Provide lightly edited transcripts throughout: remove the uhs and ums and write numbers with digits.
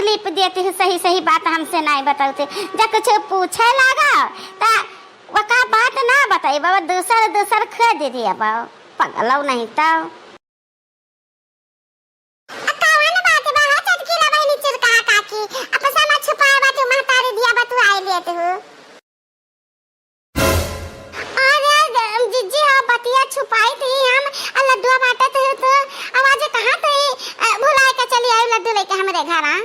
तकलीफ देती है, सही सही बात हमसे नहीं बताते। जब कुछ पूछे लगा ता वका बात ना बताई बाबा, दूसर खा दे दिया बाबा, पगलाव नहीं तो अकावन बात बा चटकीला बहिनी चिरका काकी अपसा मा छुपाए बा तू महतारी दिया बा तू आई लेत हो। अरे जीजी आ बतिया छुपाई थी हम लड्डू बाटत हो तो आवाज कहां तो भुलाए के चली आई लड्डू लेके हमरे घर आ।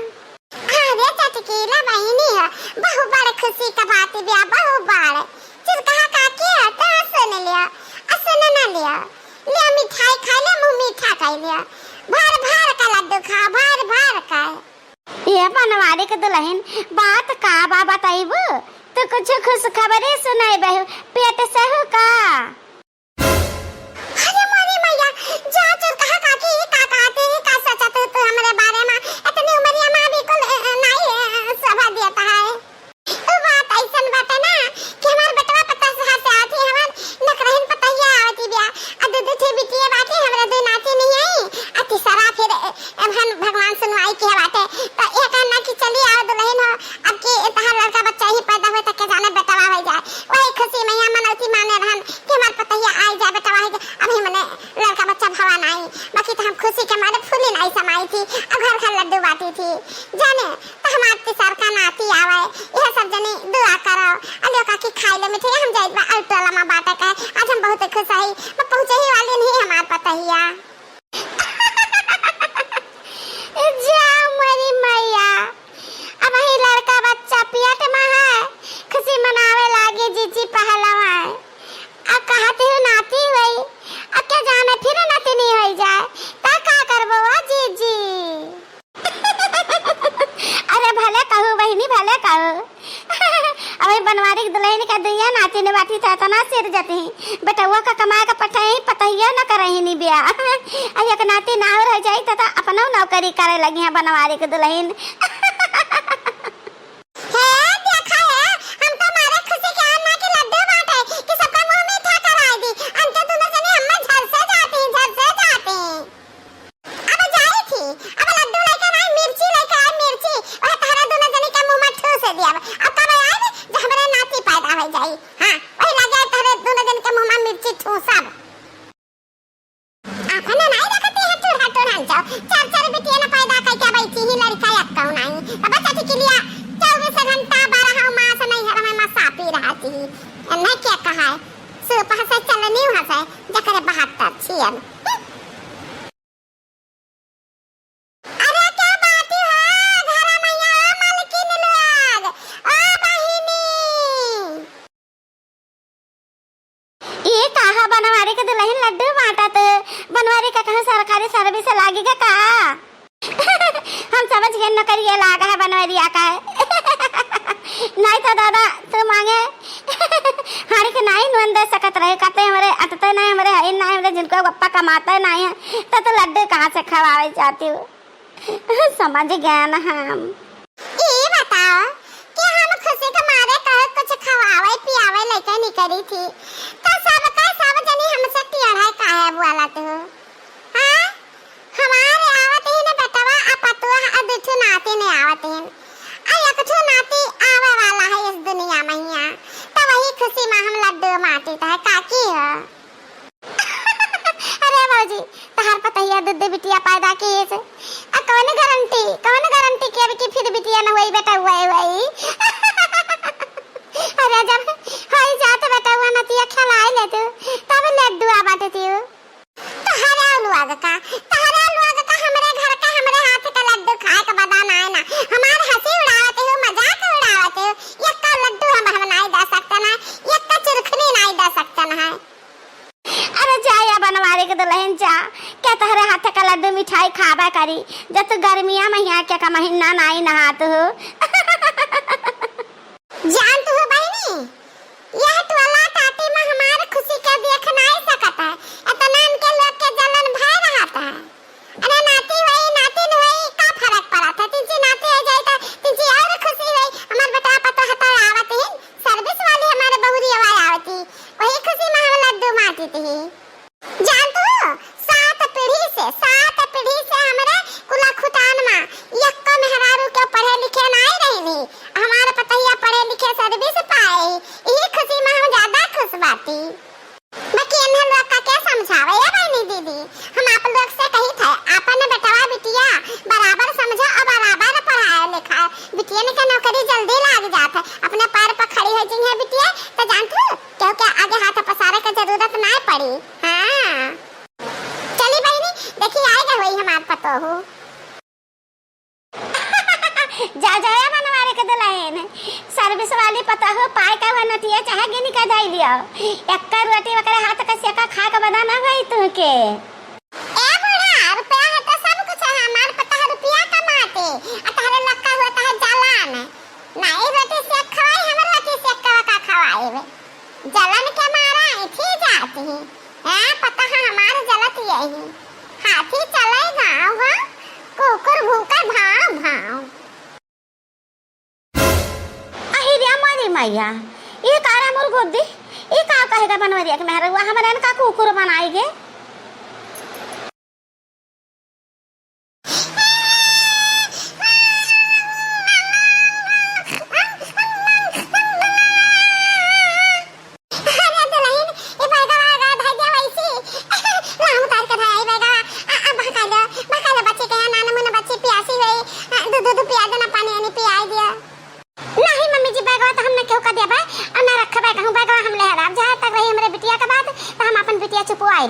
अरे चटकीला बहिनी है बहु बड़ खुशी का बात बिया, बहु बड़ चिरका काकी है तो सुन लिया सुन ना लिया ले मिठाई खा ले, मुंह मीठा कर लिया, भर का लड्डू खा, भर का। ये बनवारी के दुल्हन बात का बा बताइबू तो कुछ खुश खबरें सुनाई बहू, पेट से हो का? अरे मोरी मैया जा चल कहा काकी का कहते हैं का सचत तो हमरे बारे में इतनी उम्र में बिल्कुल नहीं सभा देता है। वो बात ऐसन बात है ना कि हमार बेटवा पता से हाथ से आती हमन नकरहिन पता ही आवती बिया आ दू दू बिटिया बाती हमरे दो नाती नहीं आई आ तीसरा फिर भगवान सुनवाई की बात है तो एक अन्ना की चली आओ दुल्हन हो अब के तहार लड़का बच्चा ही पैदा होए तक के जाने बेटवा हो जाए, वही खुशी में हम मनौती माने रहन कि हमार पता ही आई जाए बेटवा हो जाए। अभी मने लड़का बच्चा भवा नहीं बाकी तो हम खुशी के मारे फूली नहीं समाई थी और घर घर लड्डू बाटी थी जाने तो हमार तीसर का नाती आवे यह सब जने दुआ करो अलियो काकी खाई ले मिठाई हम जाई बा अल्टोला में बाटे का आज हम बहुत खुश हई मैं पहुंचे ही वाली नहीं हमार पता ही आ। जाओ मरी मैया, अब ही लड़का बच्चा पियट में है, खुशी मनावे लागे जीजी पहलवा है। अब कहते हो नाती हुई, अब क्या जाने फिर नाती नहीं हो जाए ता का करबो जीजी? अरे भले कहू बहनी भले कहू। अबे बनवारी के दुल्हन का दुनिया नाती ने बाटी था तना सिर जाती बेटवा का कमाए का पठाई पतहिया न करही नी बिया। अब एक नाती ना रह जाई त अपनो नौकरी करे लगी है बनवारी के दुल्हन। बनवारी के दुल्हन लड्डू बांटत बनवारी का कहाँ सरकारी सर्विस लागेगा का? हम समझ गए नौकरी लागा है बनवारी का नहीं तो दादा तू मांगे हारी के नहीं नुन दे सकत रहे कहते हमारे अटते नहीं हमारे है नहीं हमारे जिनको गप्पा कमाते नहीं है तो लड्डू कहाँ से खवावे जाती हूँ। समझ गए ना हम। ये बताओ कि हम खुशी के मारे कह कुछ खवावे पियावे लेके नहीं करी थी तो सब जनी हमसे टियाड़ा काहे बुआला तो हां हमारे आवत ही ने बेटवा अपतुआ अदुठु नाती ने आवत ही आ एक ठो नाती आवे वाला है इस दुनिया में हिया तो वही खुशी में हम लड्डू माटी तो है काकी है। अरे बाबूजी तहार पता ही दूध बिटिया पैदा की है कौन गारंटी कि फिर बिटिया न हुई बेटा हुई अरे जब होई जात बेटा हुआ नतिया खिलाए ले तब लड्डू आ बाटती हो। तहरा लुआग का हमरे घर का हमरे हाथ का लड्डू खाए का बदान आए ना हमार हंसी उड़ावते हो मजाक उड़ावते हो एक का लड्डू हम नहीं दे सकते ना एक का चुरखनी नहीं दे सकते ना। अरे जा या बनवारी के दुल्हन जा क्या तहरे हाथ का लड्डू मिठाई खाबा करी जब तू गर्मिया में यहाँ क्या का महीना नहीं नहात हो। जान तू बहनी यह टोला टाटी में हमारे खुशी के देख नहीं सकता है इतना इनके लोग के जलन भय रहा था। अरे नाती हुई का फर्क पड़ा था तीजी नाती हो जाए तो तीजी और खुशी हुई हमार बेटा पता हता आवत ही सर्विस वाली हमारे बहुरी आवाज आवती वही खुशी में हम लड्डू माटी थी। जान तू सात पीढ़ी से हमारे कुला खुटान में एक को मेहरारू के हम आप लोग से कही थे आपन बेटवा बिटिया बराबर समझो और बराबर पढ़ाए लिखा बिटिया ने का नौकरी जल्दी लाग जात है अपने पैर पर खड़ी हो जाई है बिटिया तो जानते क्योंकि आगे हाथ पसारे का जरूरत ना पड़ी। हां चली बहनी देखी आएगा वही हमार पतो हो जा जाया बनवारे के दुल्हन सर्विस वाली पता हो पाए का वनतिया चाहे गिनी का जाई लियो एक्कर रोटी वकरे हाथ का सेका खा के बना ना गई तू के ए बुढ़ा रुपया है तो सब कुछ है हमार पता है रुपया कमाते अतहरे लक्का होता है जलन नहीं रोटी से खवाई हमर रोटी से का खवाए वे जलन के मारा इठी जाती है हां पता है हमार जलत यही हाथी चले गांव हां कुकुर भूखा भाव भाव मैया ये कारा मोर गोदी ये का कहेगा बनवरिया के मेहरवा हमरा का कुकुर बनाएगे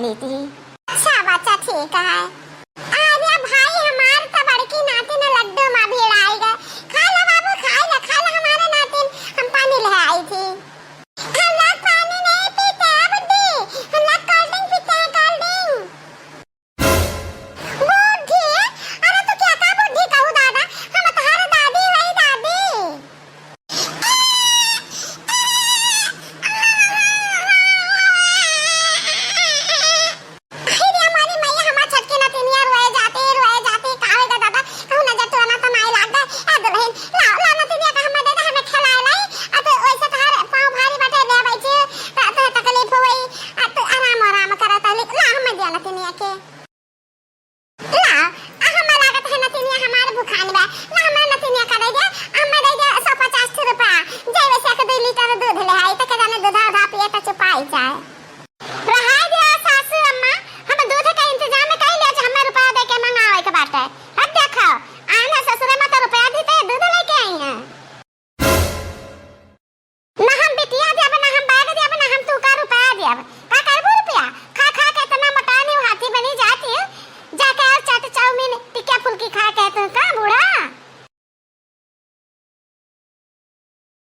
लेती अच्छा बच्चा ठीक है अरे भाई हमार तो बड़की नातिन लड्डू मां भी आएगा खा लो बाबू खा लो हमारे नातिन हम पानी ले आई थी हम लोग पानी नहीं पीते बुड्ढी हम लोग कोल्ड ड्रिंक पीते हैं कोल्ड ड्रिंक बुड्ढी अरे तू क्या का बुड्ढी कहू दादा हम तुम्हारे दादी वही दादी